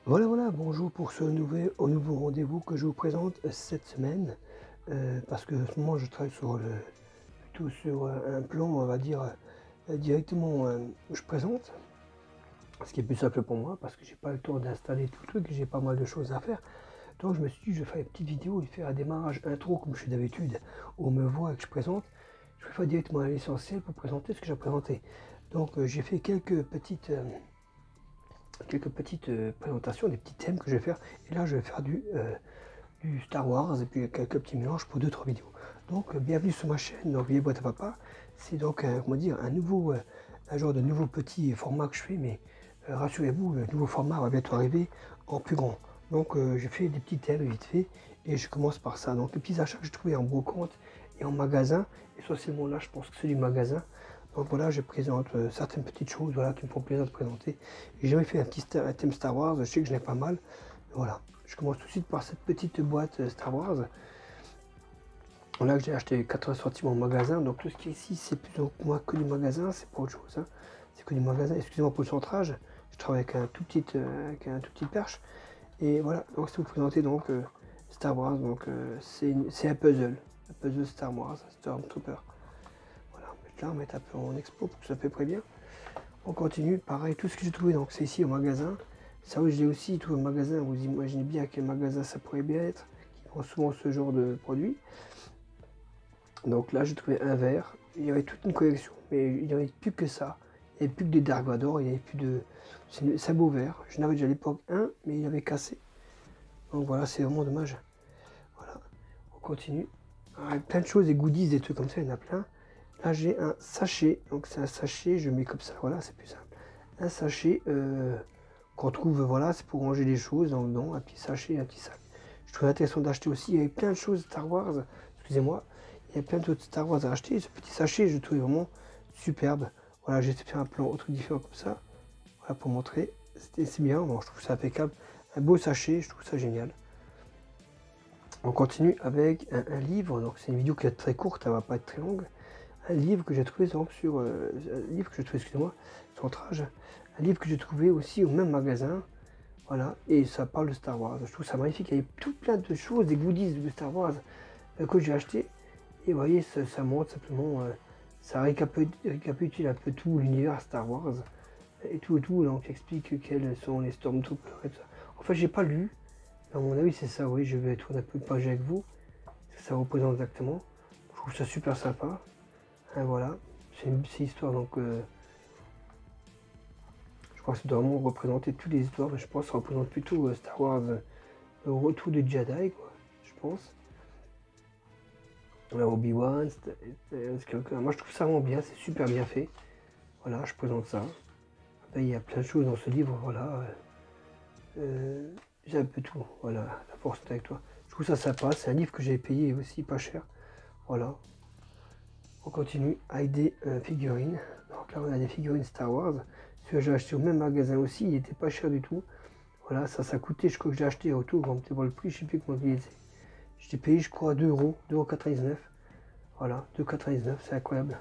Voilà, bonjour pour ce nouveau rendez-vous que je vous présente cette semaine. Parce que en ce moment je travaille plutôt sur un plan, on va dire, directement, je présente. Ce qui est plus simple pour moi parce que j'ai pas le temps d'installer tout le truc, j'ai pas mal de choses à faire. Donc je me suis dit, je vais faire une petite vidéo et faire un démarrage intro comme je fais d'habitude, où on me voit et que je présente. Je vais faire directement à l'essentiel pour présenter ce que j'ai présenté. Donc j'ai fait quelques petites présentations, des petits thèmes que je vais faire. Et là, je vais faire du Star Wars et puis quelques petits mélanges pour 2-3 vidéos. Donc, bienvenue sur ma chaîne, donc Vieille Boîte à Papa. C'est donc, comment dire, un genre de nouveau petit format que je fais, mais rassurez-vous, le nouveau format va bientôt arriver en plus grand. Donc, j'ai fait des petits thèmes vite fait et je commence par ça. Donc, les petits achats que j'ai trouvés en brocante et en magasin, essentiellement là, je pense que c'est du magasin. Donc voilà, je présente certaines petites choses voilà, qui me font plaisir de présenter. J'ai jamais fait un thème Star Wars, je sais que je n'ai pas mal. Voilà, je commence tout de suite par cette petite boîte Star Wars. Là que j'ai acheté 80 centimes en magasin, donc tout ce qui est ici, c'est plus ou moins que du magasin, c'est pas autre chose. Hein. C'est que du magasin, excusez-moi pour le centrage, je travaille avec avec un tout petit perche. Et voilà, donc c'est vous présenter donc Star Wars, donc c'est un puzzle Star Wars, Stormtrooper. Voilà, on va mettre un peu en expo pour que ça soit à peu près bien. On continue, pareil, tout ce que j'ai trouvé, donc c'est ici au magasin. Ça oui, j'ai aussi trouvé au magasin, vous imaginez bien quel magasin ça pourrait bien être, qui vend souvent ce genre de produits. Donc là, j'ai trouvé un verre, il y avait toute une collection, mais il n'y avait plus que ça. Il n'y avait plus que des Dark Vador, il n'y avait plus de... C'est un beau verre, j'en avais déjà à l'époque un, mais il avait cassé. Donc voilà, c'est vraiment dommage. Voilà, on continue. Alors, plein de choses, des goodies, des trucs comme ça, il y en a plein. Là, j'ai un sachet, donc c'est un sachet, je mets comme ça, voilà, c'est plus simple. Un sachet qu'on trouve, voilà, c'est pour ranger les choses dedans, un petit sachet, un petit sac. Je trouvais intéressant d'acheter aussi, il y avait plein de choses Star Wars, excusez-moi, il y a plein d'autres Star Wars à acheter. Ce petit sachet, je le trouvais vraiment superbe. Voilà, j'ai fait un plan autre différent comme ça, voilà, pour montrer. C'est bien, bon, je trouve ça impeccable. Un beau sachet, je trouve ça génial. On continue avec un livre, donc c'est une vidéo qui est très courte, elle va pas être très longue. Un livre que j'ai trouvé sur un livre que j'ai trouvé, excusez-moi, centrage, un livre que j'ai trouvé aussi au même magasin, voilà, et ça parle de Star Wars. Je trouve ça magnifique, il y avait tout plein de choses, des goodies de Star Wars que j'ai acheté, et vous voyez, ça montre simplement, ça récapitule un peu tout l'univers Star Wars, et tout, donc explique quels sont les Stormtroopers et tout ça. En fait, j'ai pas lu, mais à mon avis, c'est ça, oui, je vais tourner un peu de page avec vous, ce que ça représente exactement. Je trouve ça super sympa. Et voilà, c'est histoire donc je crois que ça doit vraiment représenter toutes les histoires, mais je pense que ça représente plutôt Star Wars, le retour de Jedi, quoi, je pense. Obi-Wan, moi je trouve ça vraiment bien, c'est super bien fait. Voilà, je présente ça. Après, il y a plein de choses dans ce livre, voilà. J'ai un peu tout, voilà, la force est avec toi. Je trouve ça sympa, c'est un livre que j'ai payé aussi pas cher. Voilà. On continue avec des figurines. Donc là on a des figurines Star Wars. Celui que j'ai acheté au même magasin aussi, il était pas cher du tout. Voilà, ça coûtait, je crois que j'ai acheté au tout, on peut voir le prix, je sais plus comment il était. J'étais payé, je crois, 2 euros, 2,99 €. Voilà, 2,99 €, c'est incroyable.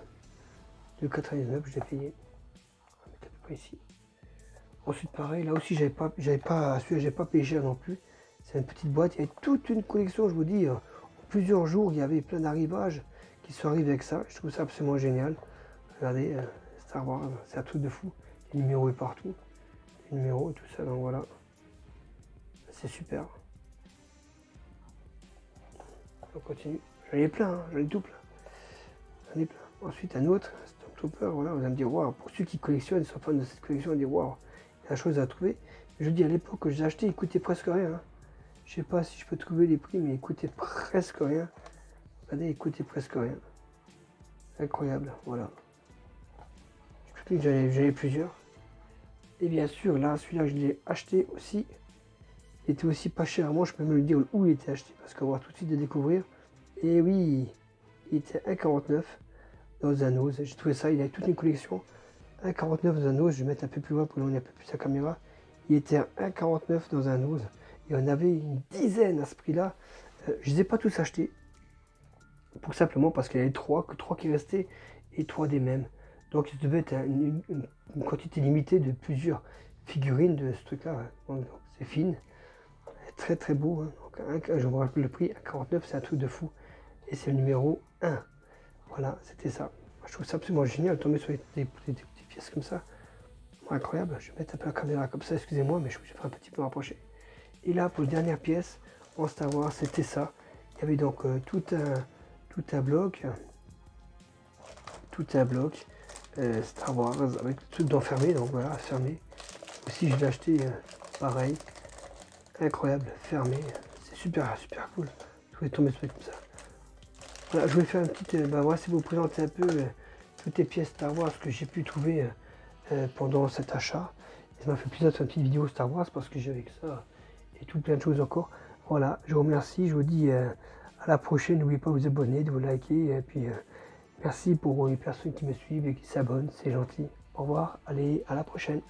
2,99 € je l'ai payé. On va mettre à peu près ici. Ensuite, pareil, là aussi, celui-là, j'ai pas payé cher non plus. C'est une petite boîte, il y avait toute une collection, je vous dis, en plusieurs jours, il y avait plein d'arrivages qui sont arrivés avec ça. Je trouve ça absolument génial. Regardez, Star Wars, c'est un truc de fou. Les numéros est partout. Les numéros et tout ça, donc voilà. C'est super. On continue. J'en ai plein, j'en ai tout plein. J'en ai plein. Ensuite, un autre, Stormtrooper, voilà, vous allez me dire, waouh, pour ceux qui collectionnent, ils sont fans de cette collection, ils disent, waouh, il y a la chose à trouver. Je dis, à l'époque que j'ai acheté, il coûtait presque rien. Hein. Je sais pas si je peux trouver les prix, mais il coûtait presque rien. Regardez, il coûtait presque rien. Incroyable, voilà. Je j'en ai plusieurs. Et bien sûr, là, celui-là, je l'ai acheté aussi. Il était aussi pas cher. Moi, je peux me le dire où il était acheté, parce qu'on va tout de suite le découvrir. Et oui, il était 1,49 € dans un ose. J'ai trouvé ça, il avait toute une collection. 1,49 € dans un ose, je vais mettre un peu plus loin pour qu'on ait un peu plus sa caméra. Il était à 1,49 € dans un ose. Et on avait une dizaine à ce prix-là. Je ne les ai pas tous achetés. Pour simplement parce qu'il y avait trois qui restaient et trois des mêmes. Donc il devait être une quantité limitée de plusieurs. figurines de ce truc-là. Ouais. Donc, c'est fine, très très beau. Hein. Donc, je me rappelle le prix, à 49, c'est un truc de fou. Et c'est le numéro 1. Voilà, c'était ça. Je trouve ça absolument génial de tomber sur des petites pièces comme ça. Incroyable. Je vais mettre un peu la caméra comme ça, excusez-moi, mais je vais faire un petit peu rapprocher. Et là, pour la dernière pièce, en Star Wars, c'était ça. Il y avait donc tout un bloc. Star Wars avec tout d'enfermé, donc voilà, fermé. Aussi, je l'ai acheté pareil. Incroyable, fermé. C'est super, super cool. Je voulais tomber sur comme ça. Voilà, je voulais faire une petite. Voilà, c'est vous présenter un peu toutes les pièces Star Wars que j'ai pu trouver pendant cet achat. Et ça m'a fait plaisir de faire une petite vidéo Star Wars parce que j'ai avec ça et tout plein de choses encore. Voilà, je vous remercie, je vous dis à la prochaine. N'oubliez pas de vous abonner, de vous liker. Et puis merci pour les personnes qui me suivent et qui s'abonnent, c'est gentil. Au revoir, allez, à la prochaine.